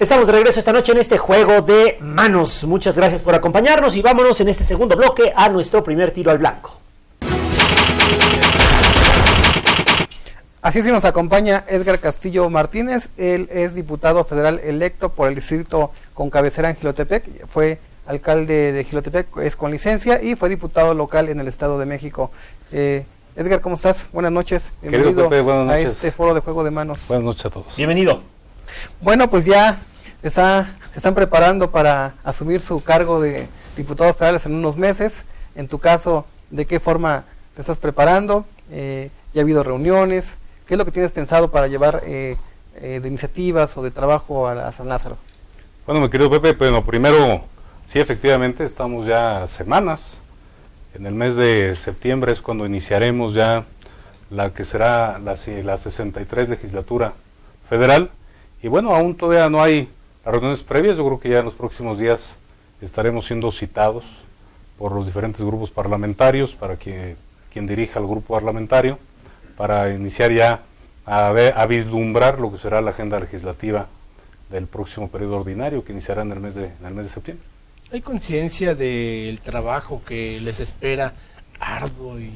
Estamos de regreso esta noche en este juego de manos. Muchas gracias por acompañarnos y vámonos en este segundo bloque a nuestro primer tiro al blanco. Así se nos acompaña Edgar Castillo Martínez. Él es diputado federal electo por el distrito con cabecera en Jilotepec. Fue alcalde de Jilotepec, es con licencia, y fue diputado local en el Estado de México. Edgar, ¿cómo estás? Buenas noches. Bienvenido Pepe, buenas noches. A este foro de juego de manos. Buenas noches a todos. Bienvenido. Bueno, pues ya se están preparando para asumir su cargo de diputados federales en unos meses. En tu caso, ¿de qué forma te estás preparando? ¿Ya ha habido reuniones? ¿Qué es lo que tienes pensado para llevar de iniciativas o de trabajo a San Lázaro? Bueno, mi querido Pepe, bueno, primero, sí, efectivamente, estamos ya semanas. En el mes de septiembre es cuando iniciaremos ya la que será la 63 legislatura federal. Y bueno, aún todavía no hay las reuniones previas. Yo creo que ya en los próximos días estaremos siendo citados por los diferentes grupos parlamentarios para que quien dirija el grupo parlamentario, para iniciar ya a vislumbrar lo que será la agenda legislativa del próximo periodo ordinario que iniciará en el mes de septiembre. ¿Hay conciencia del trabajo que les espera arduo y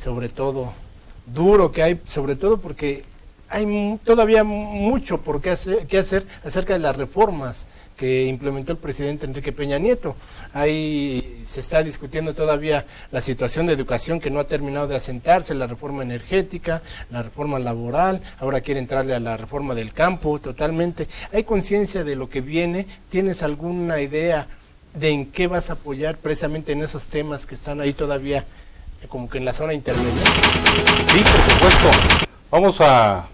sobre todo duro que hay, sobre todo porque hay todavía mucho por qué hacer acerca de las reformas que implementó el presidente Enrique Peña Nieto? Ahí se está discutiendo todavía la situación de educación que no ha terminado de asentarse, la reforma energética, la reforma laboral, ahora quiere entrarle a la reforma del campo totalmente. ¿Hay conciencia de lo que viene? ¿Tienes alguna idea de en qué vas a apoyar precisamente en esos temas que están ahí todavía como que en la zona intermedia? Sí, por supuesto. Vamos a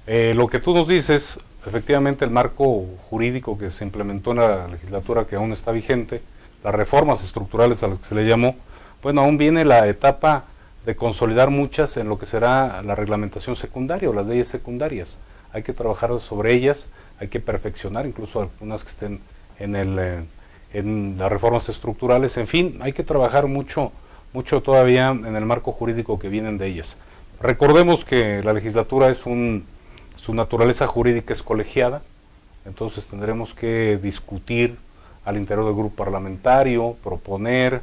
lo que tú nos dices. Efectivamente, el marco jurídico que se implementó en la legislatura, que aún está vigente, las reformas estructurales a las que se le llamó, bueno, aún viene la etapa de consolidar muchas en lo que será la reglamentación secundaria o las leyes secundarias. Hay que trabajar sobre ellas, hay que perfeccionar incluso algunas que estén en las reformas estructurales. En fin, hay que trabajar mucho todavía en el marco jurídico que vienen de ellas. Recordemos que la legislatura su naturaleza jurídica es colegiada, entonces tendremos que discutir al interior del grupo parlamentario, proponer,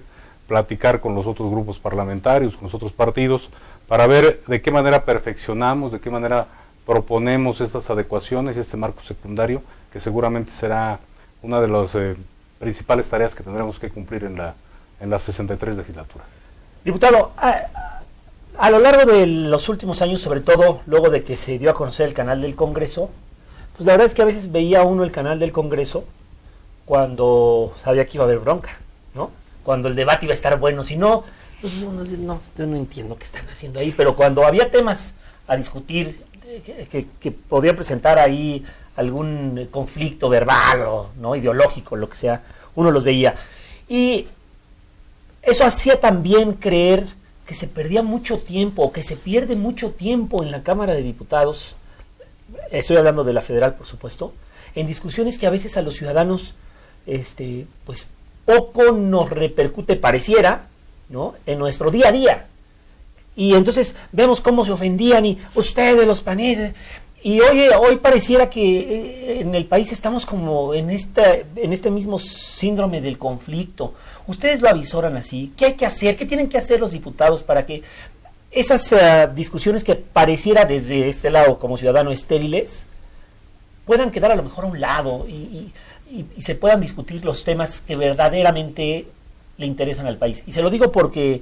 platicar con los otros grupos parlamentarios, con los otros partidos, para ver de qué manera perfeccionamos, de qué manera proponemos estas adecuaciones y este marco secundario, que seguramente será una de las principales tareas que tendremos que cumplir en la 63 legislatura. Diputado, a lo largo de los últimos años, sobre todo luego de que se dio a conocer el canal del Congreso, pues la verdad es que a veces veía uno el canal del Congreso cuando sabía que iba a haber bronca, ¿no? Cuando el debate iba a estar bueno, si no, pues uno dice, no, yo no entiendo qué están haciendo ahí, pero cuando había temas a discutir que podían presentar ahí algún conflicto verbal o no ideológico, lo que sea, uno los veía. Y eso hacía también creer que se perdía mucho tiempo, o que se pierde mucho tiempo en la Cámara de Diputados, estoy hablando de la federal, por supuesto, en discusiones que a veces a los ciudadanos, pues poco nos repercute, pareciera, ¿no?, en nuestro día a día. Y entonces vemos cómo se ofendían, y ustedes los paneles, y hoy pareciera que en el país estamos como en este mismo síndrome del conflicto. Ustedes lo avisoran así. ¿Qué hay que hacer? ¿Qué tienen que hacer los diputados para que esas discusiones que pareciera desde este lado como ciudadano estériles puedan quedar a lo mejor a un lado y se puedan discutir los temas que verdaderamente le interesan al país? Y se lo digo porque,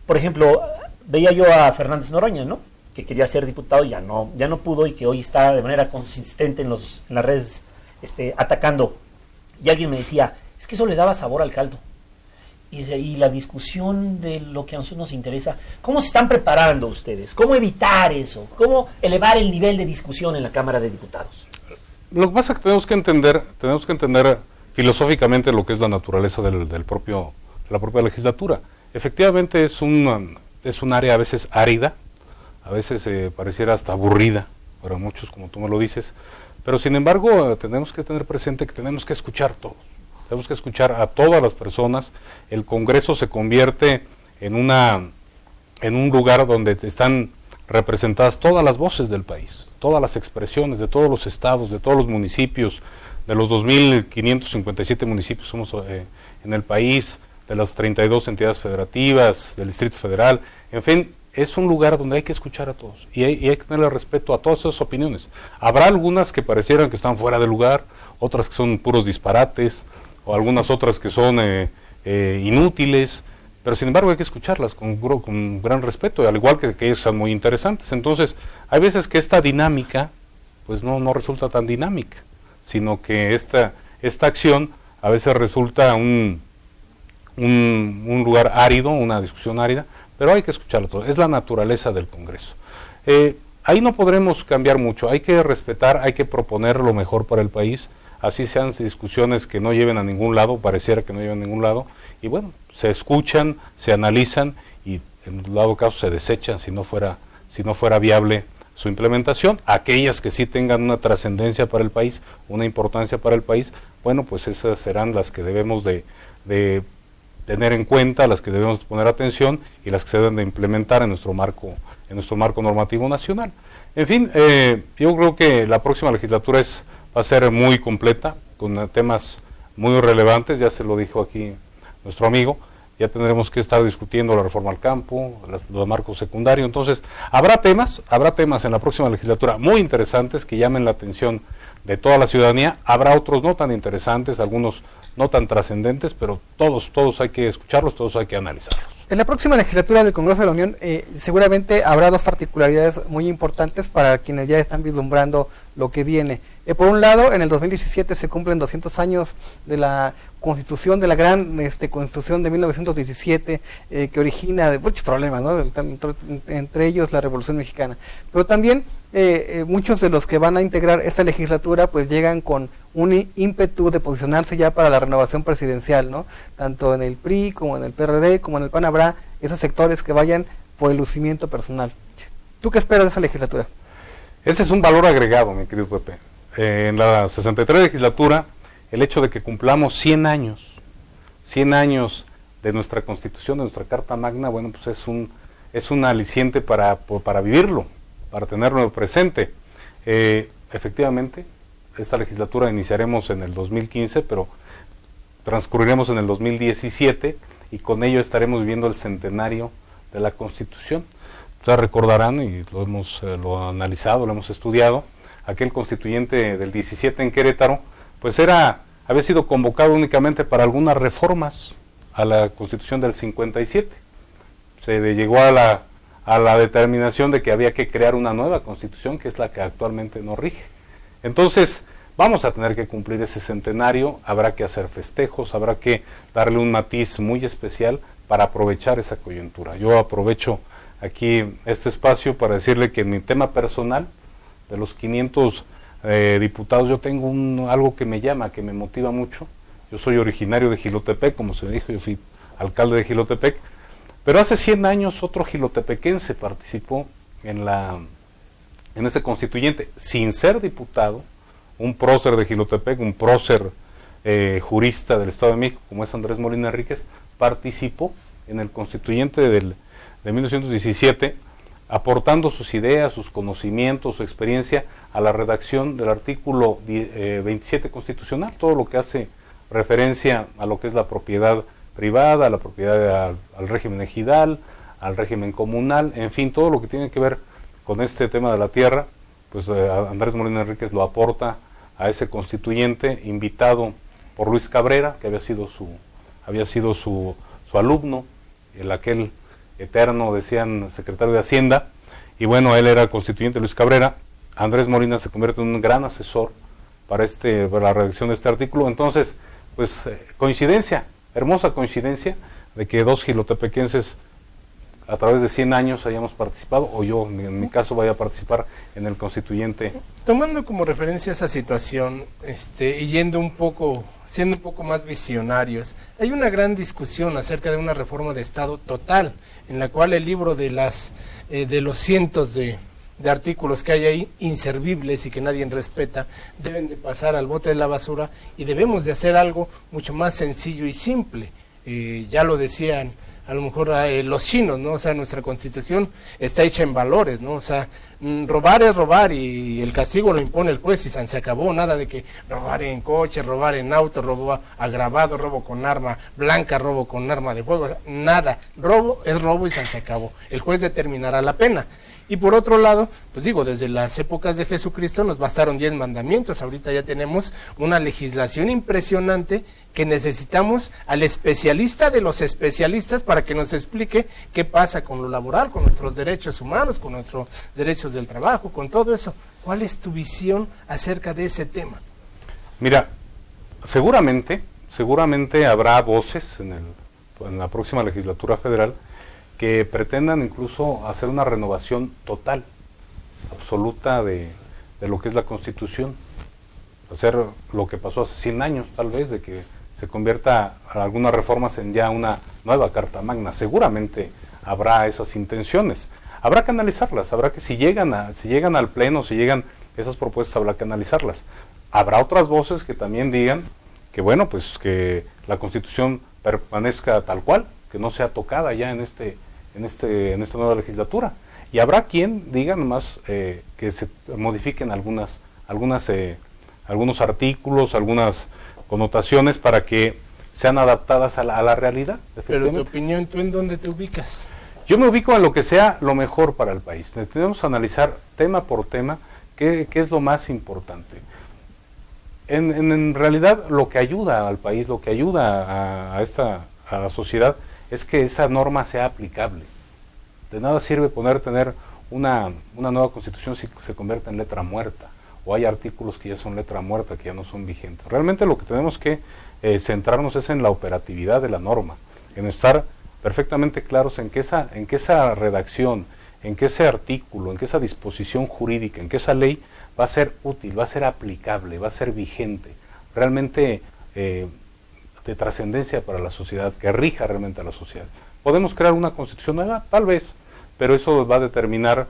por ejemplo, veía yo a Fernández Noroña, ¿no?, que quería ser diputado, ya no pudo, y que hoy está de manera consistente en las redes atacando. Y alguien me decía, es que eso le daba sabor al caldo. Y la discusión de lo que a nosotros nos interesa, ¿cómo se están preparando ustedes? ¿Cómo evitar eso? ¿Cómo elevar el nivel de discusión en la Cámara de Diputados? Lo que pasa es que tenemos que entender filosóficamente lo que es la naturaleza de la propia legislatura. Efectivamente es un área a veces árida, a veces pareciera hasta aburrida para muchos, como tú me lo dices, pero sin embargo tenemos que tener presente que tenemos que escuchar todos. Tenemos que escuchar a todas las personas. El Congreso se convierte en un lugar donde están representadas todas las voces del país, todas las expresiones de todos los estados, de todos los municipios, de los 2.557 municipios somos en el país, de las 32 entidades federativas, del Distrito Federal, en fin, es un lugar donde hay que escuchar a todos y hay que tenerle respeto a todas esas opiniones. Habrá algunas que parecieran que están fuera de lugar, otras que son puros disparates, o algunas otras que son inútiles, pero sin embargo hay que escucharlas con gran respeto, al igual que ellas son muy interesantes. Entonces, hay veces que esta dinámica pues no resulta tan dinámica, sino que esta acción a veces resulta un lugar árido, una discusión árida, pero hay que escucharlo todo, es la naturaleza del Congreso. Ahí no podremos cambiar mucho, hay que respetar, hay que proponer lo mejor para el país, así sean discusiones que no lleven a ningún lado, pareciera que no lleven a ningún lado, y bueno, se escuchan, se analizan y en dado caso se desechan si no fuera viable su implementación. Aquellas que sí tengan una trascendencia para el país, una importancia para el país, bueno, pues esas serán las que debemos de tener en cuenta, las que debemos poner atención y las que se deben de implementar en nuestro marco normativo nacional. En fin, yo creo que la próxima legislatura va a ser muy completa, con temas muy relevantes, ya se lo dijo aquí nuestro amigo, ya tendremos que estar discutiendo la reforma al campo, los marcos secundarios, entonces habrá temas en la próxima legislatura muy interesantes que llamen la atención de toda la ciudadanía, habrá otros no tan interesantes, algunos no tan trascendentes, pero todos hay que escucharlos, todos hay que analizarlos. En la próxima legislatura del Congreso de la Unión seguramente habrá dos particularidades muy importantes para quienes ya están vislumbrando lo que viene. Por un lado, en el 2017 se cumplen 200 años de la Constitución, de la gran Constitución de 1917, que origina de muchos problemas, ¿no? Entre ellos la Revolución Mexicana. Pero también muchos de los que van a integrar esta legislatura pues llegan con un ímpetu de posicionarse ya para la renovación presidencial, ¿no? Tanto en el PRI como en el PRD como en el PAN habrá esos sectores que vayan por el lucimiento personal. ¿Tú qué esperas de esa legislatura? Ese es un valor agregado, mi querido Pepe. En la 63 legislatura, el hecho de que cumplamos 100 años de nuestra Constitución, de nuestra Carta Magna, bueno, pues es un aliciente para vivirlo, para tenerlo presente. Efectivamente, esta legislatura iniciaremos en el 2015, pero transcurriremos en el 2017 y con ello estaremos viviendo el centenario de la Constitución. Ustedes recordarán, y lo analizado, lo hemos estudiado, aquel constituyente del 17 en Querétaro, pues había sido convocado únicamente para algunas reformas a la Constitución del 57. Se llegó a la determinación de que había que crear una nueva Constitución, que es la que actualmente nos rige. Entonces, vamos a tener que cumplir ese centenario, habrá que hacer festejos, habrá que darle un matiz muy especial para aprovechar esa coyuntura. Yo aprovecho aquí este espacio para decirle que en mi tema personal, de los 500 diputados, yo tengo algo que me llama, que me motiva mucho. Yo soy originario de Jilotepec, como se me dijo, yo fui alcalde de Jilotepec, pero hace 100 años otro jilotepequense participó en ese constituyente, sin ser diputado, un prócer de Jilotepec, un prócer jurista del Estado de México, como es Andrés Molina Enríquez, participó en el constituyente de 1917, aportando sus ideas, sus conocimientos, su experiencia a la redacción del artículo 27 constitucional, todo lo que hace referencia a lo que es la propiedad privada, a la propiedad al régimen ejidal, al régimen comunal, en fin, todo lo que tiene que ver con este tema de la tierra, pues Andrés Molina Enríquez lo aporta a ese constituyente, invitado por Luis Cabrera, que había sido su alumno, aquel eterno, decían, secretario de Hacienda, y bueno, él era constituyente, Luis Cabrera. Andrés Molina se convierte en un gran asesor para la redacción de este artículo. Entonces, pues coincidencia, hermosa coincidencia, de que dos jilotepequenses a través de 100 años hayamos participado, o yo en mi caso vaya a participar en el constituyente. Tomando como referencia esa situación, y siendo un poco más visionarios, hay una gran discusión acerca de una reforma de Estado total, en la cual el libro de los cientos de artículos que hay ahí, inservibles y que nadie respeta, deben de pasar al bote de la basura y debemos de hacer algo mucho más sencillo y simple. Ya lo decían a lo mejor los chinos, ¿no? O sea, nuestra Constitución está hecha en valores, ¿no? O sea, robar es robar y el castigo lo impone el juez y se acabó. Nada de que robar en coche, robar en auto, robo agravado, robo con arma blanca, robo con arma de fuego, nada. Robo es robo y se acabó. El juez determinará la pena. Y por otro lado, pues digo, desde las épocas de Jesucristo nos bastaron 10 mandamientos, ahorita ya tenemos una legislación impresionante que necesitamos al especialista de los especialistas para que nos explique qué pasa con lo laboral, con nuestros derechos humanos, con nuestros derechos del trabajo, con todo eso. ¿Cuál es tu visión acerca de ese tema? Mira, seguramente habrá voces en la próxima legislatura federal que pretendan incluso hacer una renovación total, absoluta de lo que es la Constitución, hacer lo que pasó hace 100 años tal vez, de que se convierta algunas reformas en ya una nueva Carta Magna. Seguramente habrá esas intenciones, habrá que analizarlas, habrá que si llegan al Pleno, si llegan esas propuestas, habrá que analizarlas. Habrá otras voces que también digan que bueno, pues que la Constitución permanezca tal cual, que no sea tocada ya en esta nueva legislatura, y habrá quien diga nomás que se modifiquen algunos artículos, algunas connotaciones para que sean adaptadas a la realidad. Pero tu opinión, ¿tú en dónde te ubicas? Yo me ubico en lo que sea lo mejor para el país. Tenemos que analizar tema por tema qué es lo más importante. En realidad lo que ayuda al país, lo que ayuda a la sociedad, es que esa norma sea aplicable. De nada sirve tener una nueva Constitución si se convierte en letra muerta, o hay artículos que ya son letra muerta, que ya no son vigentes. Realmente lo que tenemos que centrarnos es en la operatividad de la norma, en estar perfectamente claros en que esa redacción, en que ese artículo, en que esa disposición jurídica, en que esa ley va a ser útil, va a ser aplicable, va a ser vigente, realmente de trascendencia para la sociedad, que rija realmente a la sociedad. ¿Podemos crear una Constitución nueva? Tal vez, pero eso va a determinar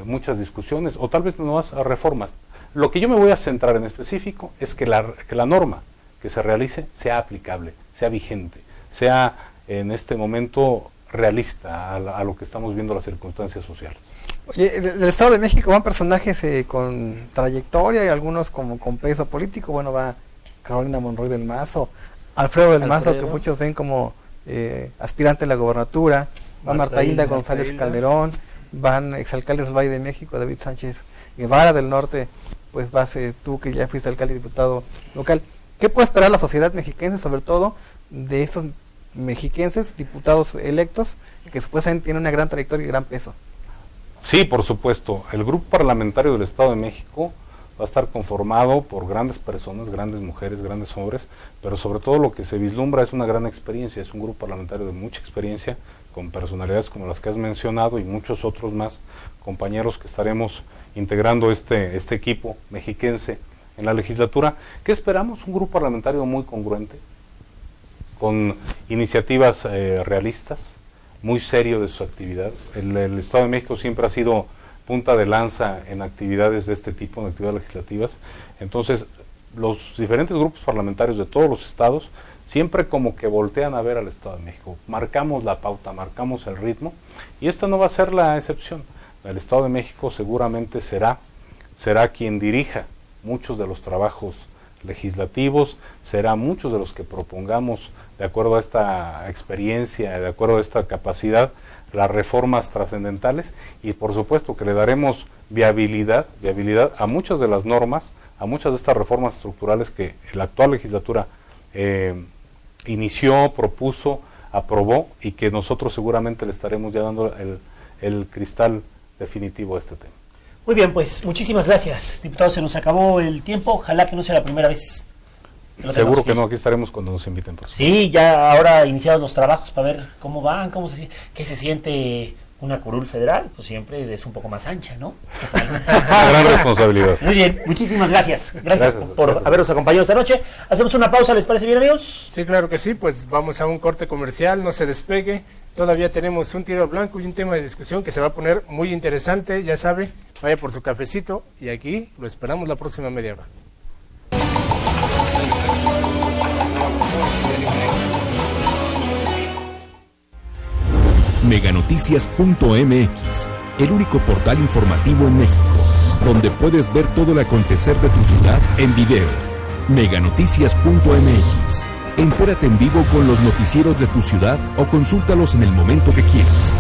muchas discusiones, o tal vez nuevas reformas. Lo que yo me voy a centrar en específico es que la norma que se realice sea aplicable, sea vigente, sea en este momento realista a lo que estamos viendo las circunstancias sociales. Oye, del Estado de México van personajes con trayectoria y algunos como con peso político. Bueno, va Carolina Monroy del Mazo, Alfredo del Mazo, que muchos ven como aspirante a la gobernatura, va Marta Hilda González Calderón, van exalcaldes del Valle de México, David Sánchez Guevara del Norte, pues vas tú que ya fuiste alcalde y diputado local. ¿Qué puede esperar la sociedad mexiquense, sobre todo de estos mexiquenses, diputados electos, que supuestamente tienen una gran trayectoria y gran peso? Sí, por supuesto. El grupo parlamentario del Estado de México va a estar conformado por grandes personas, grandes mujeres, grandes hombres, pero sobre todo lo que se vislumbra es una gran experiencia, es un grupo parlamentario de mucha experiencia, con personalidades como las que has mencionado y muchos otros más compañeros que estaremos integrando este equipo mexiquense en la legislatura. ¿Qué esperamos? Un grupo parlamentario muy congruente, con iniciativas realistas, muy serio de su actividad. El Estado de México siempre ha sido punta de lanza en actividades de este tipo, en actividades legislativas. Entonces, los diferentes grupos parlamentarios de todos los estados siempre como que voltean a ver al Estado de México. Marcamos la pauta, marcamos el ritmo, y esta no va a ser la excepción. El Estado de México seguramente será quien dirija muchos de los trabajos legislativos, será muchos de los que propongamos, de acuerdo a esta experiencia, de acuerdo a esta capacidad, las reformas trascendentales, y por supuesto que le daremos viabilidad a muchas de las normas, a muchas de estas reformas estructurales que la actual legislatura inició, propuso, aprobó, y que nosotros seguramente le estaremos ya dando el cristal definitivo a este tema. Muy bien, pues muchísimas gracias, diputado. Se nos acabó el tiempo. Ojalá que no sea la primera vez. Seguro que no, aquí estaremos cuando nos inviten. Por sí, ya ahora iniciados los trabajos para ver cómo van, qué se siente una curul federal. Pues siempre es un poco más ancha, ¿no? Una gran responsabilidad. Muy bien, muchísimas gracias. Gracias por habernos acompañado esta noche. Hacemos una pausa, ¿les parece bien, amigos? Sí, claro que sí, pues vamos a un corte comercial, no se despegue. Todavía tenemos un tiro blanco y un tema de discusión que se va a poner muy interesante, ya sabe, vaya por su cafecito y aquí lo esperamos la próxima media hora. Meganoticias.mx, el único portal informativo en México, donde puedes ver todo el acontecer de tu ciudad en video. Meganoticias.mx. Entérate en vivo con los noticieros de tu ciudad o consúltalos en el momento que quieras.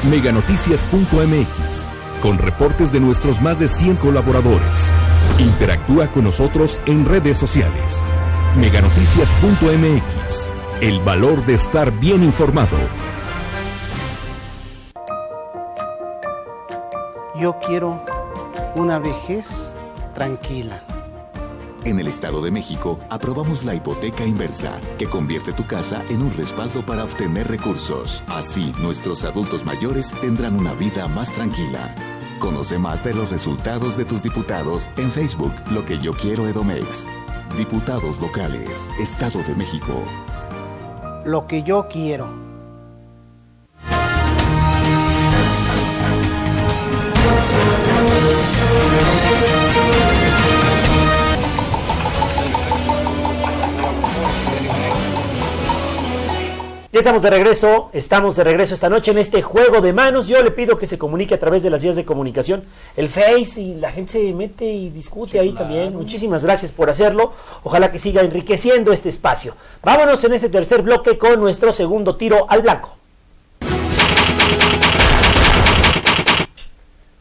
Meganoticias.mx, con reportes de nuestros más de 100 colaboradores. Interactúa con nosotros en redes sociales. Meganoticias.mx, el valor de estar bien informado. Yo quiero una vejez tranquila. En el Estado de México, aprobamos la hipoteca inversa, que convierte tu casa en un respaldo para obtener recursos. Así, nuestros adultos mayores tendrán una vida más tranquila. Conoce más de los resultados de tus diputados en Facebook, Lo que yo quiero Edomex. Diputados locales, Estado de México. Lo que yo quiero. Ya estamos de regreso esta noche en este juego de manos. Yo le pido que se comunique a través de las vías de comunicación, el Face, y la gente se mete y discute ahí también. Muchísimas gracias por hacerlo. Ojalá que siga enriqueciendo este espacio. Vámonos en este tercer bloque con nuestro segundo tiro al blanco.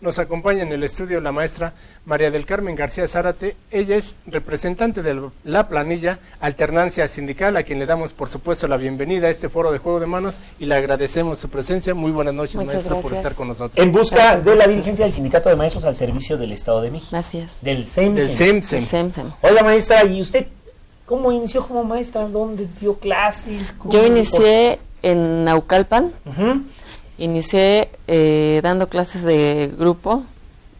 Nos acompaña en el estudio la maestra María del Carmen García Zárate. Ella es representante de la planilla Alternancia Sindical, a quien le damos, por supuesto, la bienvenida a este foro de Juego de Manos y le agradecemos su presencia. Muy buenas noches, maestra, por estar con nosotros. En busca de la dirigencia del Sindicato de Maestros al servicio del Estado de México. Así es. Del SEMSEM. Oiga, maestra, ¿y usted cómo inició como maestra? ¿Dónde dio clases? Yo inicié en Naucalpan. Inicié dando clases de grupo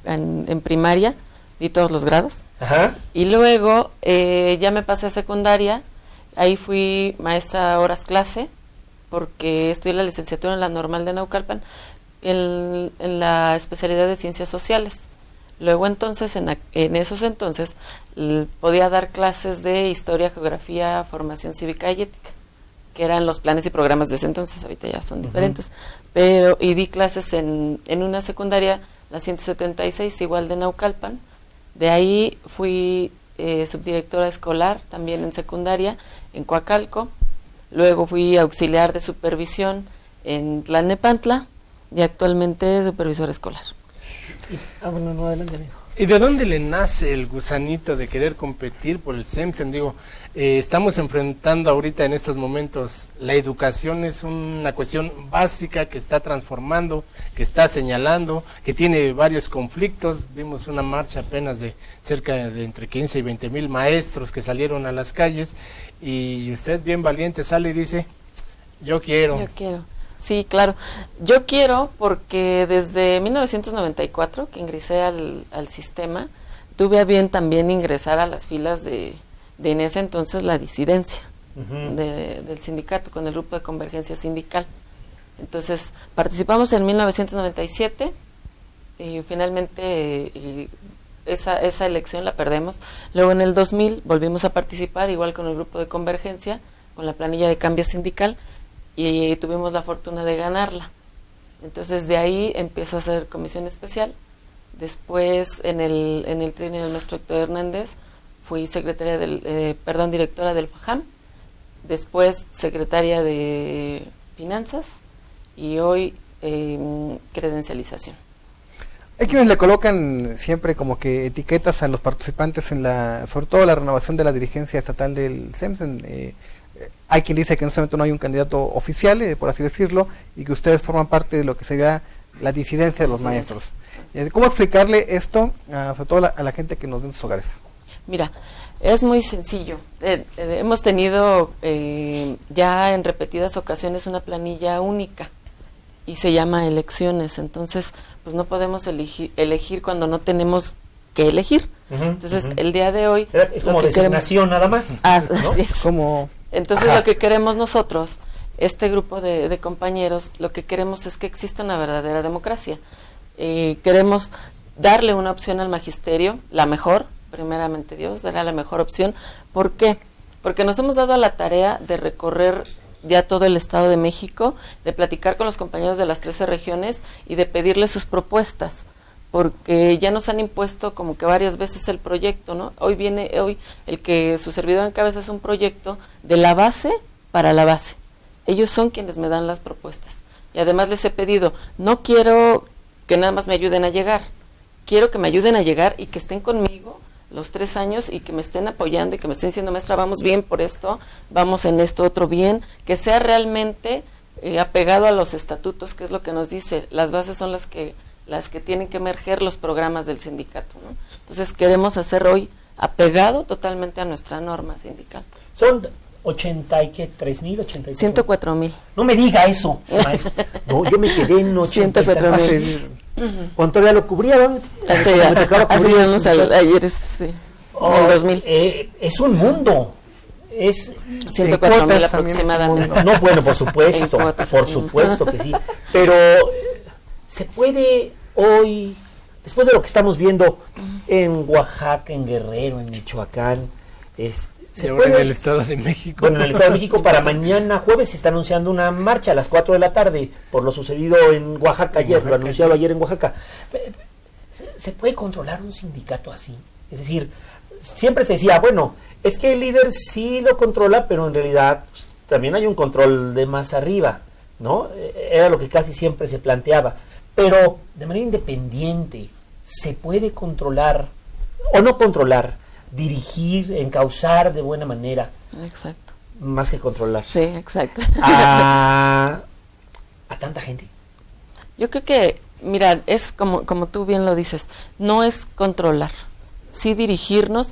en primaria, di todos los grados. Ajá. Y luego ya me pasé a secundaria, ahí fui maestra horas clase, porque estudié la licenciatura en la normal de Naucalpan, en la especialidad de ciencias sociales. Luego entonces, en esos entonces, podía dar clases de historia, geografía, formación cívica y ética, que eran los planes y programas de ese entonces, ahorita ya son diferentes, y di clases en una secundaria, la 176, igual de Naucalpan. De ahí fui subdirectora escolar, también en secundaria, en Coacalco. Luego fui auxiliar de supervisión en Tlalnepantla y actualmente supervisora escolar. Bueno, no, adelante, amigo. ¿Y de dónde le nace el gusanito de querer competir por el SEMSEM? Digo, estamos enfrentando ahorita en estos momentos, la educación es una cuestión básica que está transformando, que está señalando, que tiene varios conflictos. Vimos una marcha apenas de cerca de entre 15 y 20 mil maestros que salieron a las calles, y usted bien valiente sale y dice, yo quiero. Yo quiero. Sí, claro. Yo quiero porque desde 1994 que ingresé al sistema, tuve a bien también ingresar a las filas de en ese entonces la disidencia del sindicato, con el grupo de convergencia sindical. Entonces participamos en 1997 y finalmente esa elección la perdemos. Luego en el 2000 volvimos a participar igual con el grupo de convergencia, con la planilla de cambio sindical, y tuvimos la fortuna de ganarla. Entonces de ahí empiezo a hacer comisión especial. Después en el trienio del maestro Héctor Hernández fui secretaria directora del FAJAM, después secretaria de finanzas y hoy credencialización. Hay quienes le colocan siempre como que etiquetas a los participantes sobre todo la renovación de la dirigencia estatal del SEMSEM. Hay quien dice que en este momento no hay un candidato oficial, por así decirlo, y que ustedes forman parte de lo que sería la disidencia de los maestros. ¿Cómo explicarle esto, sobre todo a la gente que nos ve en sus hogares? Mira, es muy sencillo. Hemos tenido ya en repetidas ocasiones una planilla única y se llama elecciones. Entonces, pues no podemos elegir cuando no tenemos que elegir. Entonces, el día de hoy... Es como designación nada más. Así es. Como... Entonces lo que queremos nosotros, este grupo de compañeros, lo que queremos es que exista una verdadera democracia. Queremos darle una opción al magisterio, la mejor, primeramente Dios, darle la mejor opción. ¿Por qué? Porque nos hemos dado a la tarea de recorrer ya todo el Estado de México, de platicar con los compañeros de las 13 regiones y de pedirles sus propuestas, porque ya nos han impuesto como que varias veces el proyecto, ¿no? Hoy el que su servidor encabeza es un proyecto de la base para la base. Ellos son quienes me dan las propuestas. Y además les he pedido, no quiero que nada más me ayuden a llegar, quiero que me ayuden a llegar y que estén conmigo los 3 años y que me estén apoyando y que me estén diciendo, maestra, vamos bien por esto, vamos en esto otro bien, que sea realmente apegado a los estatutos, que es lo que nos dice, las bases son las que tienen que emerger los programas del sindicato, ¿no? Entonces queremos hacer hoy apegado totalmente a nuestra norma sindical. Son 83,000, 84. 104,000. No me diga eso, maestro. No, yo me quedé en 104,000. ¿Cuánto ya lo cubría? Así íbamos ayer, sí, en 2000. Es un mundo. Es 104,000 aproximadamente. No, bueno, por supuesto, por supuesto que sí. Pero se puede hoy, después de lo que estamos viendo en Oaxaca, en Guerrero, en Michoacán, en el Estado de México. Bueno, en el Estado de México para mañana jueves se está anunciando una marcha a las 4 de la tarde por lo sucedido en Oaxaca ayer, lo anunciado ayer en Oaxaca. ¿Se puede controlar un sindicato así? Es decir, siempre se decía, bueno, es que el líder sí lo controla, pero en realidad pues, también hay un control de más arriba, ¿no? Era lo que casi siempre se planteaba. Pero de manera independiente, ¿se puede controlar o no controlar? Dirigir, encauzar de buena manera. Exacto. Más que controlar. Sí, exacto. A tanta gente. Yo creo que, mira, es como tú bien lo dices, no es controlar, sí dirigirnos.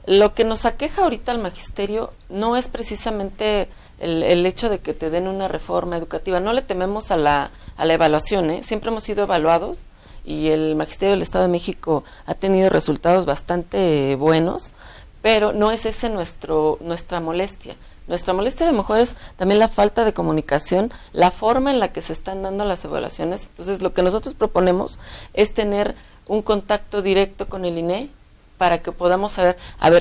Lo que nos aqueja ahorita al magisterio no es precisamente el hecho de que te den una reforma educativa. No le tememos a la evaluación, ¿eh? Siempre hemos sido evaluados y el Magisterio del Estado de México ha tenido resultados bastante buenos, pero no es ese nuestra molestia. Nuestra molestia a lo mejor es también la falta de comunicación, la forma en la que se están dando las evaluaciones. Entonces, lo que nosotros proponemos es tener un contacto directo con el INE para que podamos saber,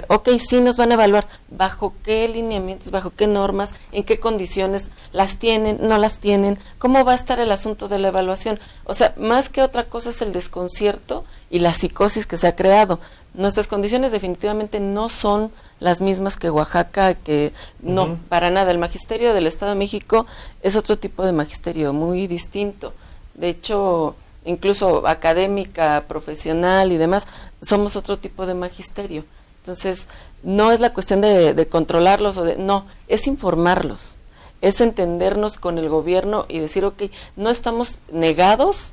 ok, sí nos van a evaluar, bajo qué lineamientos, bajo qué normas, en qué condiciones, las tienen, no las tienen, cómo va a estar el asunto de la evaluación. O sea, más que otra cosa es el desconcierto y la psicosis que se ha creado. Nuestras condiciones definitivamente no son las mismas que Oaxaca, que no, para nada. El magisterio del Estado de México es otro tipo de magisterio, muy distinto. De hecho, incluso académica, profesional y demás, somos otro tipo de magisterio. Entonces, no es la cuestión de controlarlos no, es informarlos, es entendernos con el gobierno y decir, ok, no estamos negados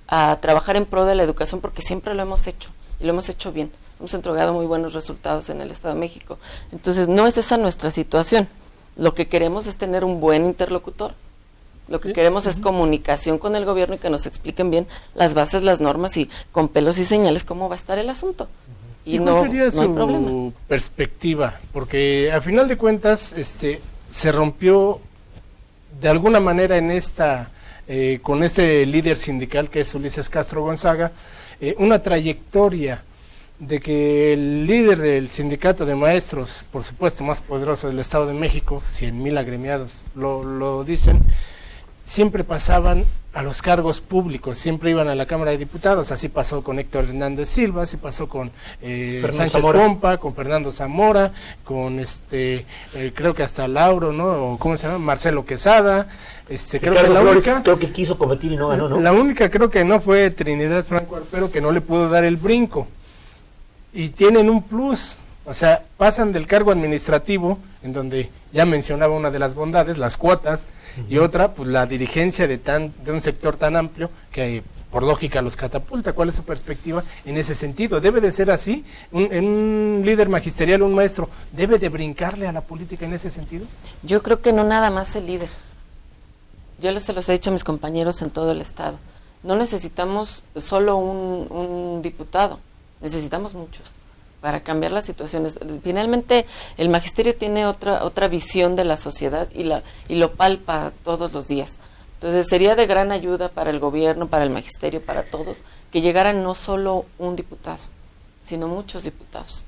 a trabajar en pro de la educación porque siempre lo hemos hecho y lo hemos hecho bien. Hemos entregado muy buenos resultados en el Estado de México. Entonces, no es esa nuestra situación. Lo que queremos es tener un buen interlocutor. Lo que queremos es comunicación con el gobierno y que nos expliquen bien las bases, las normas y con pelos y señales cómo va a estar el asunto. ¿Y cuál sería su perspectiva? Porque a final de cuentas se rompió de alguna manera en con este líder sindical que es Ulises Castro Gonzaga, una trayectoria de que el líder del sindicato de maestros, por supuesto más poderoso del Estado de México, 100,000 agremiados lo dicen, siempre pasaban a los cargos públicos, siempre iban a la Cámara de Diputados. Así pasó con Héctor Hernández Silva, así pasó con Sánchez Pompa, con Fernando Zamora, con creo que hasta Lauro, ¿no? O ¿cómo se llama? Marcelo Quesada. Creo que quiso competir y no ganó, ¿no? La única creo que no fue Trinidad Franco Arpero, que no le pudo dar el brinco. Y tienen un plus, o sea, pasan del cargo administrativo, en donde ya mencionaba una de las bondades, las cuotas, y otra, pues la dirigencia de un sector tan amplio que por lógica los catapulta. ¿Cuál es su perspectiva en ese sentido? ¿Debe de ser así? ¿Un líder magisterial, un maestro, debe de brincarle a la política en ese sentido? Yo creo que no nada más el líder. Yo se los he dicho a mis compañeros en todo el estado. No necesitamos solo un diputado, necesitamos muchos para cambiar las situaciones. Finalmente, el magisterio tiene otra visión de la sociedad y lo palpa todos los días. Entonces, sería de gran ayuda para el gobierno, para el magisterio, para todos, que llegara no solo un diputado, sino muchos diputados.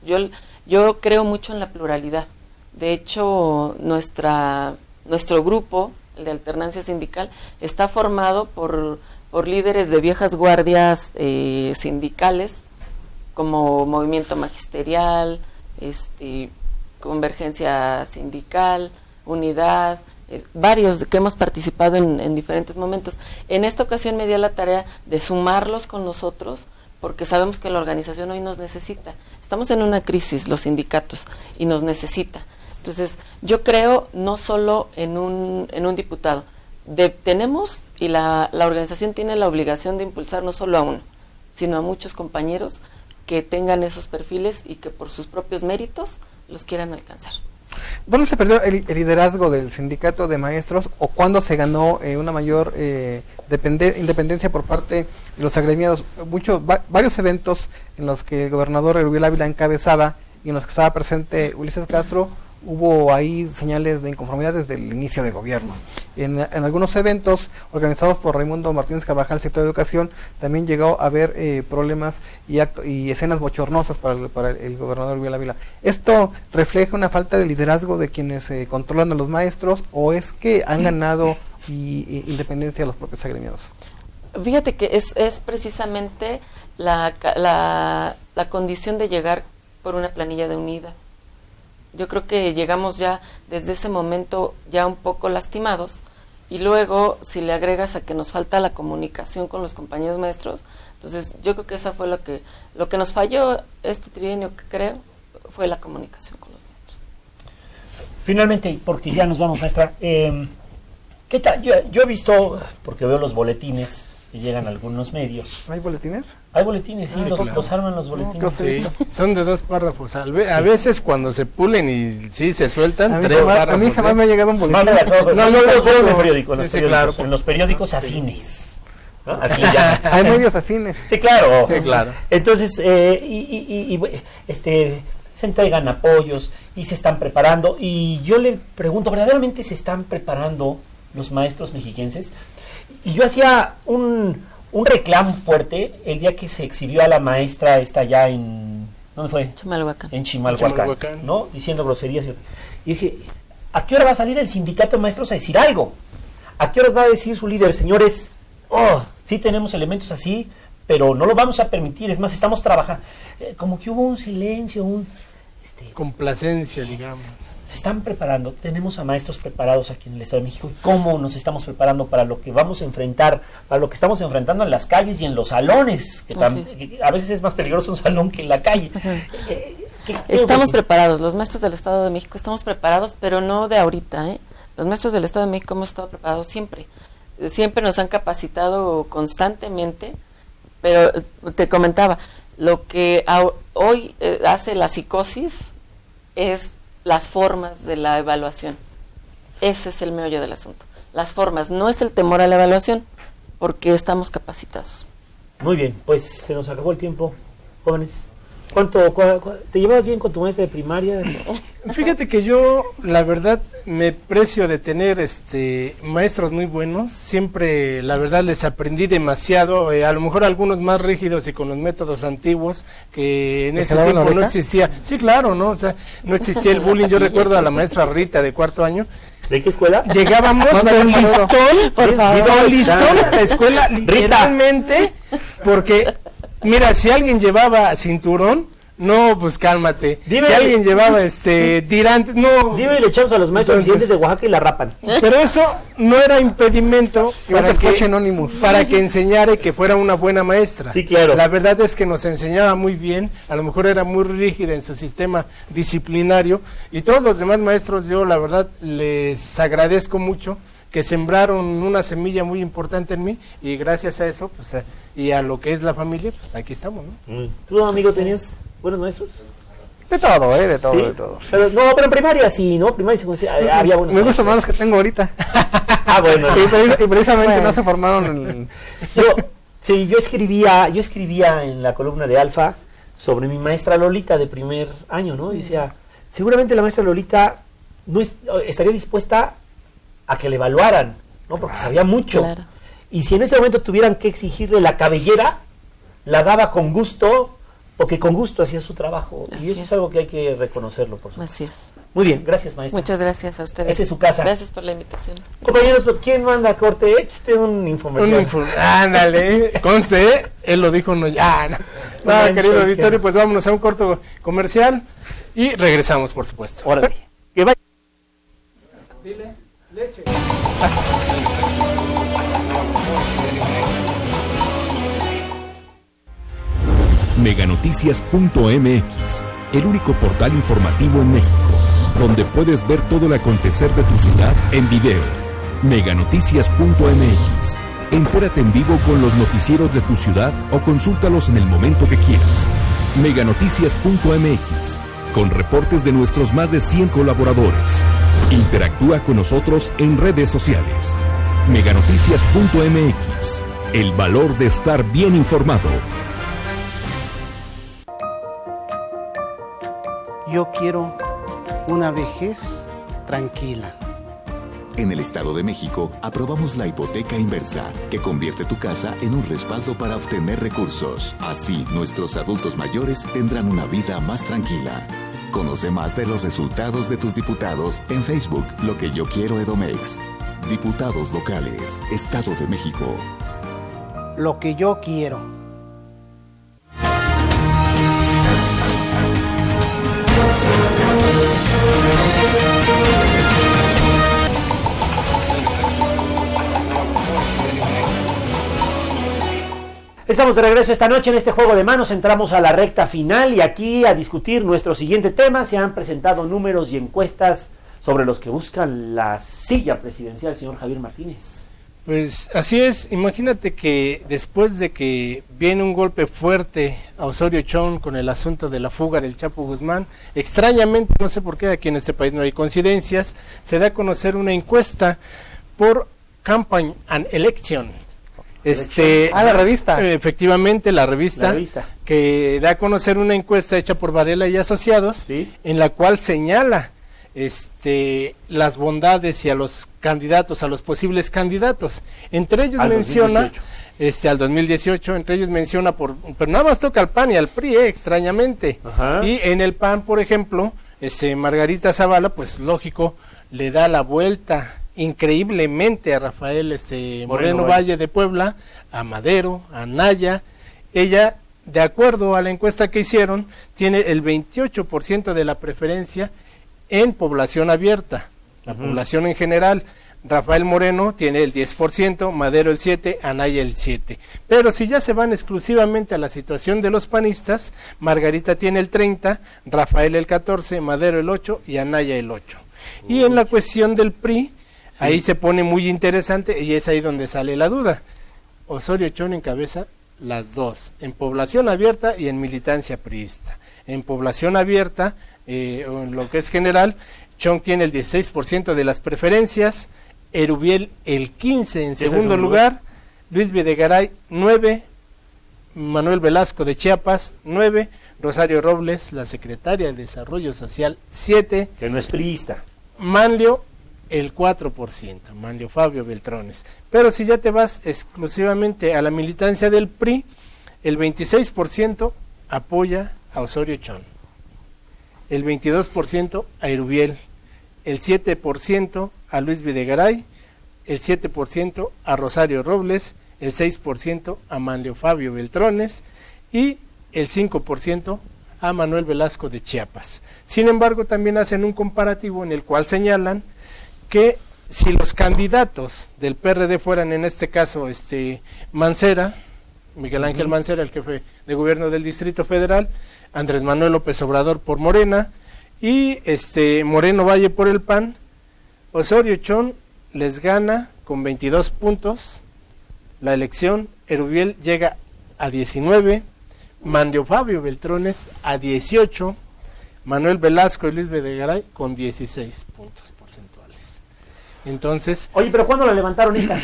Yo creo mucho en la pluralidad. De hecho, nuestra Nuestro grupo, el de Alternancia Sindical, está formado por líderes de viejas guardias sindicales, como Movimiento Magisterial, Convergencia Sindical, Unidad, varios que hemos participado en diferentes momentos. En esta ocasión me di a la tarea de sumarlos con nosotros, porque sabemos que la organización hoy nos necesita. Estamos en una crisis, los sindicatos, y nos necesita. Entonces, yo creo no solo en un diputado. Tenemos, y la organización tiene la obligación de impulsar no solo a uno, sino a muchos compañeros que tengan esos perfiles y que por sus propios méritos los quieran alcanzar. ¿Dónde se perdió el liderazgo del sindicato de maestros o cuándo se ganó una mayor independencia por parte de los agremiados? Varios eventos en los que el gobernador Erubiel Ávila encabezaba y en los que estaba presente Ulises Castro, hubo ahí señales de inconformidad desde el inicio de gobierno. En algunos eventos organizados por Raimundo Martínez Carvajal, secretario de Educación, también llegó a haber problemas y escenas bochornosas para el gobernador Erubiel Ávila. ¿Esto refleja una falta de liderazgo de quienes controlan a los maestros o es que han ganado independencia a los propios agremiados? Fíjate que es precisamente la condición de llegar por una planilla de unidad. Yo creo que llegamos ya desde ese momento ya un poco lastimados, y luego si le agregas a que nos falta la comunicación con los compañeros maestros, entonces yo creo que esa fue lo que nos falló este trienio, que creo, fue la comunicación con los maestros. Finalmente, porque ya nos vamos, maestra, ¿qué tal? Yo he visto, porque veo los boletines que llegan a algunos medios. ¿Hay boletines? Hay boletines, sí, los arman los boletines. Sí, son de 2 párrafos. A veces cuando se pulen y sí se sueltan, 3 párrafos. párrafos. A mí jamás me ha llegado un boletín. No, los veo en el periódico, claro, en los periódicos afines. ¿No? Así ya. Hay medios afines. Sí, claro. Sí, claro. Entonces, se entregan apoyos y se están preparando. Y yo le pregunto, ¿verdaderamente se están preparando los maestros mexiquenses? Y yo hacía un reclamo fuerte el día que se exhibió a la maestra esta ya en... ¿Dónde fue? Chimalhuacán. En Chimalhuacán, ¿no? Diciendo groserías. Y dije, ¿a qué hora va a salir el sindicato de maestros a decir algo? ¿A qué hora va a decir su líder, señores? Sí tenemos elementos así, pero no lo vamos a permitir. Es más, estamos trabajando. Como que hubo un silencio, complacencia, digamos. Se están preparando, tenemos a maestros preparados aquí en el Estado de México. ¿Y cómo nos estamos preparando para lo que vamos a enfrentar, para lo que estamos enfrentando en las calles y en los salones? Que a veces es más peligroso un salón que en la calle. Estamos preparados, los maestros del Estado de México estamos preparados, pero no de ahorita, Los maestros del Estado de México hemos estado preparados siempre. Siempre nos han capacitado constantemente, pero te comentaba, lo que hoy hace la psicosis es las formas de la evaluación. Ese es el meollo del asunto. Las formas, no es el temor a la evaluación, porque estamos capacitados. Muy bien, pues se nos acabó el tiempo, jóvenes. ¿Te llevas bien con tu maestra de primaria? Fíjate que yo, la verdad, me precio de tener maestros muy buenos. Siempre, la verdad, les aprendí demasiado. A lo mejor algunos más rígidos y con los métodos antiguos, que en ese tiempo no existía. Sí, claro, ¿no? O sea, no existía el bullying. Yo recuerdo a la maestra Rita de 4º año. ¿De qué escuela? Llegábamos con listón, por favor, con listón a la escuela, literalmente, porque... Mira, si alguien llevaba cinturón, no, pues cálmate. Dime, si alguien llevaba tirante, no. Dime, le echamos a los maestros residentes de Oaxaca y la rapan. Pero eso no era impedimento para que enseñara y que fuera una buena maestra. Sí, claro. La verdad es que nos enseñaba muy bien, a lo mejor era muy rígida en su sistema disciplinario, y todos los demás maestros, yo la verdad les agradezco mucho que sembraron una semilla muy importante en mí, y gracias a eso, pues, y a lo que es la familia, pues aquí estamos, ¿no? ¿Tú, amigo, tenías buenos maestros? De todo, de todo, ¿Sí? de todo. Pero en primaria sí, ¿no? Primaria sí, había buenos Me gustan más los que tengo ahorita. Bueno. Y precisamente no se formaron Yo escribía en la columna de Alfa sobre mi maestra Lolita de primer año, ¿no? Y decía, seguramente la maestra Lolita no estaría dispuesta a que le evaluaran, ¿no? Porque sabía mucho. Claro. Y si en ese momento tuvieran que exigirle la cabellera, la daba con gusto, porque con gusto hacía su trabajo. Así Y eso es. es algo que hay que reconocerlo, por supuesto. Así es. Muy bien, gracias, maestra. Muchas gracias a ustedes. Esta es su casa. Gracias por la invitación. Compañeros, ¿quién manda a corte? Échate un infomercial. Ándale, conste, él lo dijo, no ya. No, Mancha, querido que- auditorio, pues vámonos a un corto comercial y regresamos, por supuesto. Órale. Que vaya. Diles, leche. Meganoticias.mx, el único portal informativo en México, donde puedes ver todo el acontecer de tu ciudad en video. Meganoticias.mx, entérate en vivo con los noticieros de tu ciudad o consúltalos en el momento que quieras. Meganoticias.mx, con reportes de nuestros más de 100 colaboradores. Interactúa con nosotros en redes sociales. Meganoticias.mx, el valor de estar bien informado. Yo quiero una vejez tranquila. En el Estado de México, aprobamos la hipoteca inversa, que convierte tu casa en un respaldo para obtener recursos. Así, nuestros adultos mayores tendrán una vida más tranquila. Conoce más de los resultados de tus diputados en Facebook, Lo que yo quiero Edomex. Diputados locales, Estado de México. Lo que yo quiero. Estamos de regreso esta noche en este Juego de Manos, entramos a la recta final y aquí a discutir nuestro siguiente tema. Se han presentado números y encuestas sobre los que buscan la silla presidencial, señor Javier Martínez. Pues así es, imagínate que después de que viene un golpe fuerte a Osorio Chong con el asunto de la fuga del Chapo Guzmán, extrañamente, no sé por qué aquí en este país no hay coincidencias, se da a conocer una encuesta por Campaign and Election. La revista. Efectivamente, la revista que da a conocer una encuesta hecha por Varela y Asociados, ¿sí?, en la cual señala las bondades y a los candidatos, a los posibles candidatos. Entre ellos menciona 2018. Al 2018, entre ellos menciona pero nada más toca al PAN y al PRI, extrañamente. Ajá. Y en el PAN, por ejemplo, Margarita Zavala, pues lógico, le da la vuelta increíblemente a Rafael Moreno Valle de Puebla, a Madero, a Naya. Ella, de acuerdo a la encuesta que hicieron, tiene el 28% de la preferencia en población abierta, la población en general. Rafael Moreno tiene el 10%, Madero el 7%, Anaya el 7%. Pero si ya se van exclusivamente a la situación de los panistas, Margarita tiene el 30%, Rafael el 14%, Madero el 8% y Anaya el 8%. Y en la cuestión del PRI, ahí se pone muy interesante y es ahí donde sale la duda. Osorio Chong encabeza las dos, en población abierta y en militancia priista. En población abierta, en lo que es general, Chong tiene el 16% de las preferencias, Erubiel el 15% en segundo lugar, Luis Videgaray 9%, Manuel Velasco de Chiapas 9%, Rosario Robles, la secretaria de Desarrollo Social 7%, que no es priista, Manlio el 4%, Manlio Fabio Beltrones. Pero si ya te vas exclusivamente a la militancia del PRI, el 26% apoya a Osorio Chong, el 22% a Erubiel, el 7% a Luis Videgaray, el 7% a Rosario Robles, el 6% a Manlio Fabio Beltrones y el 5% a Manuel Velasco de Chiapas. Sin embargo, también hacen un comparativo en el cual señalan que si los candidatos del PRD fueran, en este caso, Mancera, Miguel Ángel Mancera, el jefe de gobierno del Distrito Federal, Andrés Manuel López Obrador por Morena y Moreno Valle por el PAN, Osorio Chong les gana con 22 puntos la elección, Erubiel llega a 19, Manlio Fabio Beltrones a 18, Manuel Velasco y Luis Videgaray con 16 puntos porcentuales. Entonces, oye, pero ¿cuándo la levantaron esta?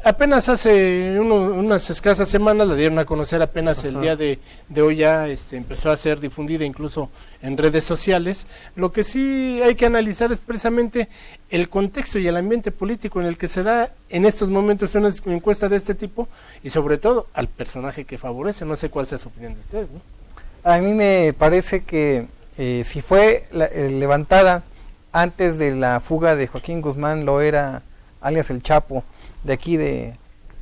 Apenas hace unas escasas semanas la dieron a conocer, apenas el día de hoy ya empezó a ser difundida incluso en redes sociales. Lo que sí hay que analizar es precisamente el contexto y el ambiente político en el que se da en estos momentos una encuesta de este tipo, y sobre todo al personaje que favorece. No sé cuál sea su opinión de ustedes, ¿no? A mí me parece que si fue levantada antes de la fuga de Joaquín Guzmán Loera, alias El Chapo, de aquí de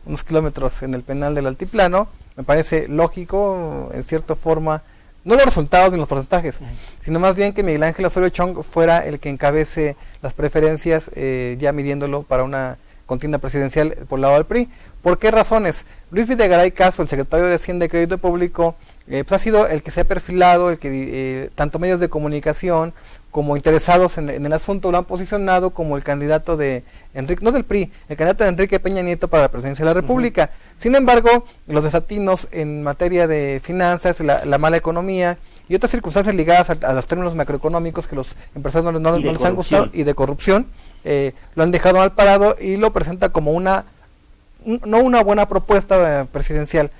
unos kilómetros en el penal del Altiplano, me parece lógico, en cierta forma, no los resultados ni los porcentajes, sino más bien que Miguel Ángel Osorio Chong fuera el que encabece las preferencias, ya midiéndolo para una contienda presidencial por el lado del PRI. ¿Por qué razones? Luis Videgaray Caso, el secretario de Hacienda y Crédito Público, pues ha sido el que se ha perfilado, el que tanto medios de comunicación como interesados en el asunto lo han posicionado como el candidato de Enrique, no del PRI, el candidato de Enrique Peña Nieto para la presidencia de la República. Sin embargo, los desatinos en materia de finanzas, la mala economía y otras circunstancias ligadas a los términos macroeconómicos que los empresarios no les han gustado, y de corrupción, lo han dejado mal parado y lo presenta como no una buena propuesta presidencial.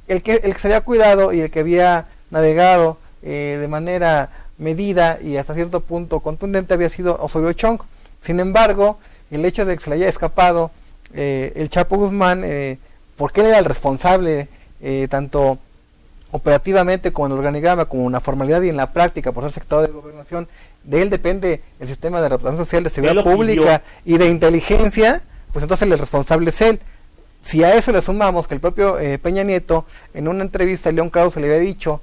El que se había cuidado y el que había navegado de manera medida y hasta cierto punto contundente había sido Osorio Chong. Sin embargo, el hecho de que se le haya escapado el Chapo Guzmán, porque él era el responsable, tanto operativamente como en el organigrama, como en la formalidad y en la práctica, por ser secretario de Gobernación, de él depende el sistema de representación social, de seguridad pública y de inteligencia, pues entonces el responsable es él. Si a eso le sumamos que el propio Peña Nieto, en una entrevista a León Krause le había dicho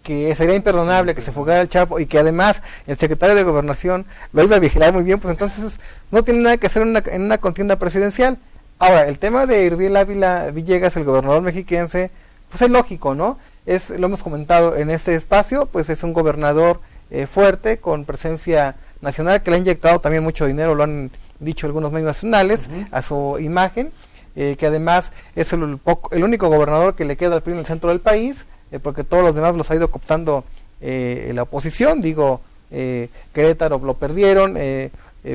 que sería imperdonable que se fugara el Chapo y que además el secretario de Gobernación lo iba a vigilar muy bien, pues entonces no tiene nada que hacer en una contienda presidencial. Ahora, el tema de Irviel Ávila Villegas, el gobernador mexiquense, pues es lógico, ¿no? Lo hemos comentado en este espacio, pues es un gobernador fuerte, con presencia nacional, que le ha inyectado también mucho dinero, lo han dicho algunos medios nacionales, a su imagen, que además es el único gobernador que le queda al PRI en el centro del país, porque todos los demás los ha ido cooptando la oposición. Querétaro lo perdieron,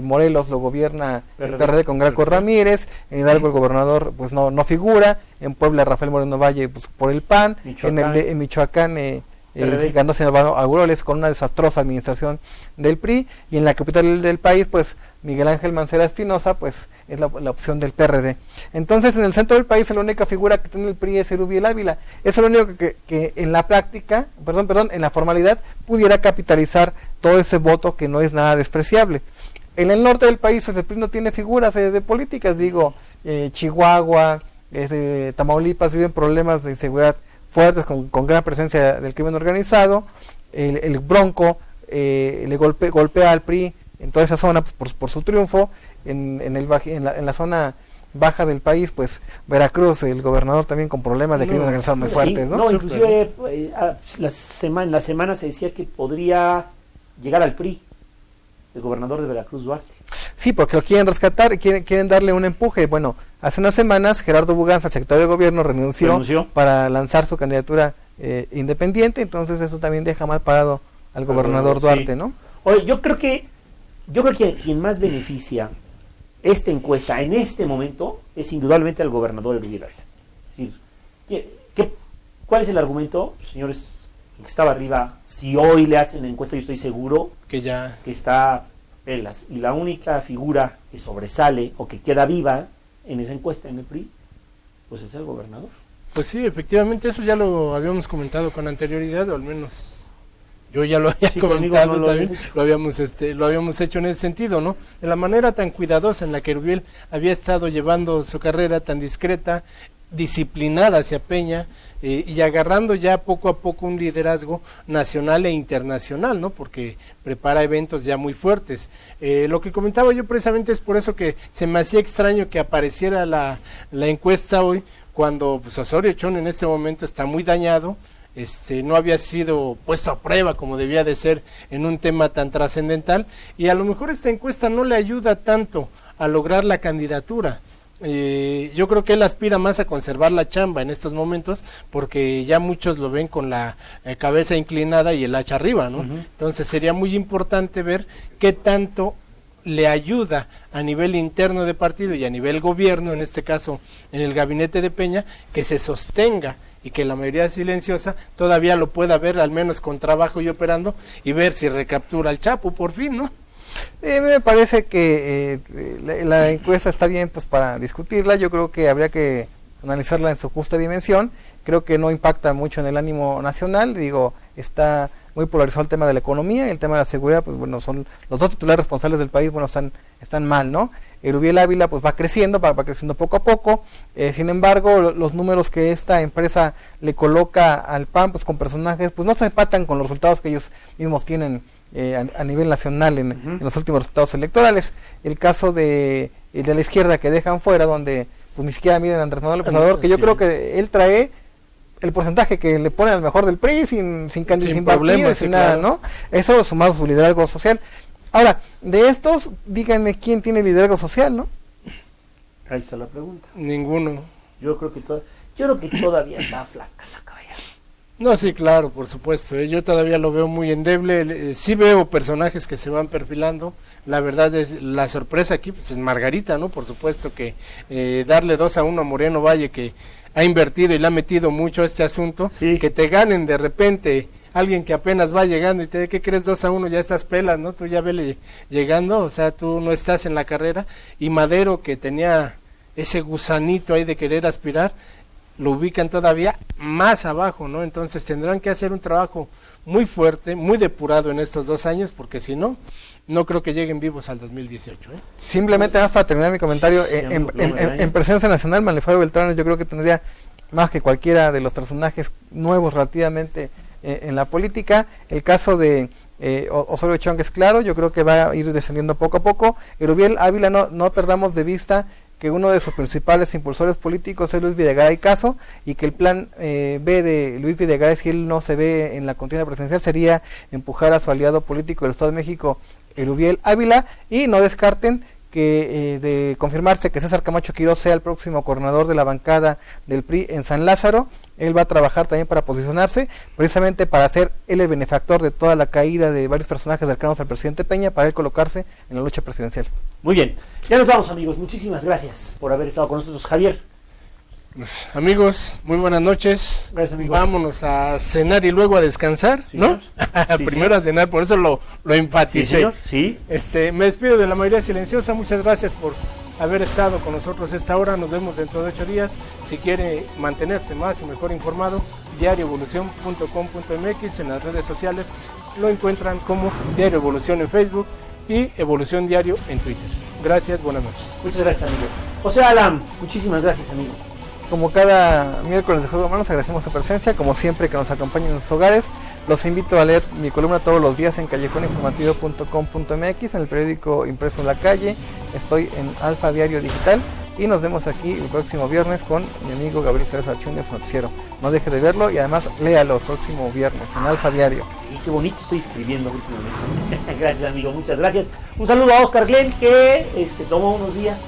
Morelos lo gobierna el PRD con Graco Ramírez, en Hidalgo el gobernador pues no figura, en Puebla Rafael Moreno Valle pues por el PAN, en Michoacán ganándose Álvaro Aureoles con una desastrosa administración del PRI, y en la capital del país pues Miguel Ángel Mancera Espinosa pues es la opción del PRD. Entonces en el centro del país la única figura que tiene el PRI es Irviel Ávila. Es el único que en la práctica, en la formalidad pudiera capitalizar todo ese voto, que no es nada despreciable. En el norte del país el PRI no tiene figuras de políticas, Chihuahua, Tamaulipas viven problemas de inseguridad fuertes con gran presencia del crimen organizado. El Bronco le golpea al PRI en toda esa zona pues, por su triunfo. En la zona baja del país, pues Veracruz, el gobernador también con problemas de crimen organizado muy fuertes, ¿no? No, inclusive la semana se decía que podría llegar al PRI el gobernador de Veracruz, Duarte. Sí, porque lo quieren rescatar y quieren darle un empuje. Bueno, hace unas semanas Gerardo Buganza, el secretario de Gobierno, renunció para lanzar su candidatura independiente, entonces eso también deja mal parado al gobernador Duarte, ¿no? Oye, yo creo que quien más beneficia esta encuesta en este momento es indudablemente al gobernador Irviel Ávila. Es decir, ¿cuál es el argumento, señores, que estaba arriba? Si hoy le hacen la encuesta, yo estoy seguro que está pelas, y la única figura que sobresale o que queda viva en esa encuesta en el PRI, pues es el gobernador. Pues sí, efectivamente, eso ya lo habíamos comentado con anterioridad, o al menos yo ya lo había comentado, no también, lo habíamos hecho en ese sentido, ¿no? De la manera tan cuidadosa en la que Irviel había estado llevando su carrera, tan discreta, disciplinada hacia Peña, y agarrando ya poco a poco un liderazgo nacional e internacional, ¿no? Porque prepara eventos ya muy fuertes. Lo que comentaba yo precisamente es por eso que se me hacía extraño que apareciera la encuesta hoy, cuando pues Osorio Chong en este momento está muy dañado, no había sido puesto a prueba como debía de ser en un tema tan trascendental, y a lo mejor esta encuesta no le ayuda tanto a lograr la candidatura. Yo creo que él aspira más a conservar la chamba en estos momentos, porque ya muchos lo ven con la cabeza inclinada y el hacha arriba, ¿no? Entonces sería muy importante ver qué tanto le ayuda a nivel interno de partido y a nivel gobierno, en este caso en el gabinete de Peña, que se sostenga y que la mayoría silenciosa todavía lo pueda ver, al menos con trabajo y operando, y ver si recaptura al Chapo por fin, ¿no? Me parece que la encuesta está bien pues para discutirla. Yo creo que habría que analizarla en su justa dimensión. Creo que no impacta mucho en el ánimo nacional. Digo, está muy polarizado el tema de la economía y el tema de la seguridad. Pues bueno, son los dos titulares responsables del país, bueno, están mal, ¿no? Erubiel Ávila pues va creciendo poco a poco. Sin embargo, los números que esta empresa le coloca al PAN pues con personajes pues no se empatan con los resultados que ellos mismos tienen a nivel nacional en los últimos resultados electorales. El caso de la izquierda que dejan fuera, donde pues ni siquiera miden a Andrés Manuel López Obrador, que yo creo que él trae el porcentaje que le pone al mejor del PRI sin problemas, sin nada, claro, ¿no? Eso sumado a su liderazgo social. Ahora, de estos, díganme quién tiene liderazgo social, ¿no? Ahí está la pregunta. Ninguno. Yo creo que todavía está flaca la caballa. No, sí, claro, por supuesto. Yo todavía lo veo muy endeble. Sí veo personajes que se van perfilando. La verdad es, la sorpresa aquí pues es Margarita, ¿no? Por supuesto que darle 2-1 a Moreno Valle, que ha invertido y le ha metido mucho a este asunto, sí, que te ganen de repente alguien que apenas va llegando y te dice, ¿qué crees? 2-1, ya estás pelas, ¿no? Tú ya vele llegando, o sea, tú no estás en la carrera. Y Madero, que tenía ese gusanito ahí de querer aspirar, lo ubican todavía más abajo, ¿no? Entonces tendrán que hacer un trabajo muy fuerte, muy depurado en estos 2 años, porque si no, no creo que lleguen vivos al 2018. Simplemente para terminar mi comentario, en presencia nacional, Manlifaro Beltrán yo creo que tendría más que cualquiera de los personajes nuevos relativamente en la política. El caso de Osorio Chong es claro, yo creo que va a ir descendiendo poco a poco. Erubiel Ávila, no perdamos de vista que uno de sus principales impulsores políticos es Luis Videgaray Caso, y que el plan B de Luis Videgaray, si él no se ve en la contienda presidencial, sería empujar a su aliado político del Estado de México, Erubiel Ávila, y no descarten que de confirmarse que César Camacho Quirós sea el próximo coordinador de la bancada del PRI en San Lázaro, él va a trabajar también para posicionarse, precisamente para ser él el benefactor de toda la caída de varios personajes cercanos al presidente Peña, para él colocarse en la lucha presidencial. Muy bien, ya nos vamos, amigos, muchísimas gracias por haber estado con nosotros. Javier. Amigos, muy buenas noches. Gracias, amigo. Vámonos a cenar y luego a descansar, ¿sí, ¿no? Sí, primero a cenar, por eso lo enfaticé. Sí, me despido de la mayoría silenciosa, muchas gracias por haber estado con nosotros esta hora. Nos vemos dentro de 8 días. Si quiere mantenerse más y mejor informado, diarioevolucion.com.mx, en las redes sociales lo encuentran como Diario Evolución en Facebook y Evolución Diario en Twitter. Gracias, buenas noches. Muchas gracias, amigo. José Alam, muchísimas gracias, amigo. Como cada miércoles de Juego de Manos, agradecemos su presencia, como siempre que nos acompañen en sus hogares. Los invito a leer mi columna todos los días en callejoninformativo.com.mx, en el periódico impreso en la calle. Estoy en Alfa Diario Digital y nos vemos aquí el próximo viernes con mi amigo Gabriel Flores Archundia, su noticiero. No deje de verlo y además léalo el próximo viernes en Alfa Diario. Y qué bonito estoy escribiendo últimamente. Gracias, amigo, muchas gracias. Un saludo a Oscar Glenn, que tomó unos días.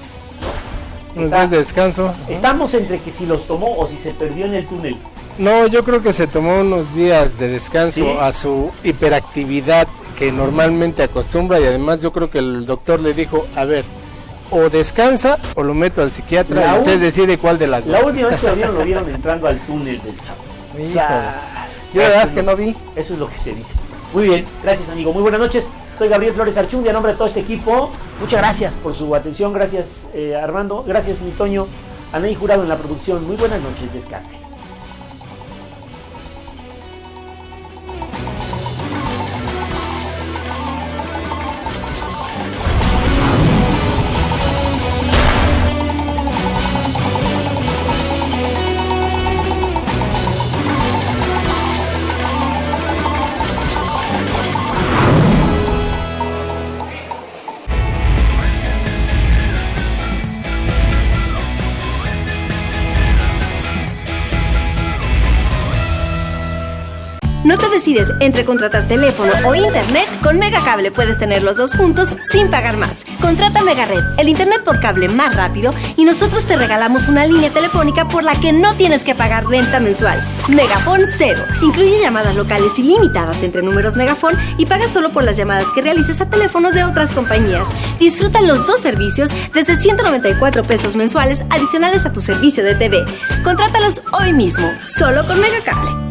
Unos días de descanso. Estamos entre que si los tomó o si se perdió en el túnel. No, yo creo que se tomó unos días de descanso, ¿sí?, a su hiperactividad que normalmente acostumbra, y además yo creo que el doctor le dijo, a ver, o descansa o lo meto al psiquiatra y usted decide cuál de las dos. La última vez que lo vieron entrando al túnel del Chapo. Yo la verdad es que no vi. Eso es lo que se dice. Muy bien, gracias, amigo. Muy buenas noches. Soy Gabriel Flores Archundia, a nombre de todo este equipo. Muchas gracias por su atención. Gracias, Armando. Gracias, mi Toño. Anaí Jurado en la producción. Muy buenas noches. Descanse. decides entre contratar teléfono o internet, con Megacable puedes tener los dos juntos sin pagar más. Contrata Megared, el internet por cable más rápido, y nosotros te regalamos una línea telefónica por la que no tienes que pagar renta mensual. Megafon Cero. Incluye llamadas locales ilimitadas entre números Megafon y pagas solo por las llamadas que realices a teléfonos de otras compañías. Disfruta los dos servicios desde 194 pesos mensuales adicionales a tu servicio de TV. Contrátalos hoy mismo, solo con Megacable.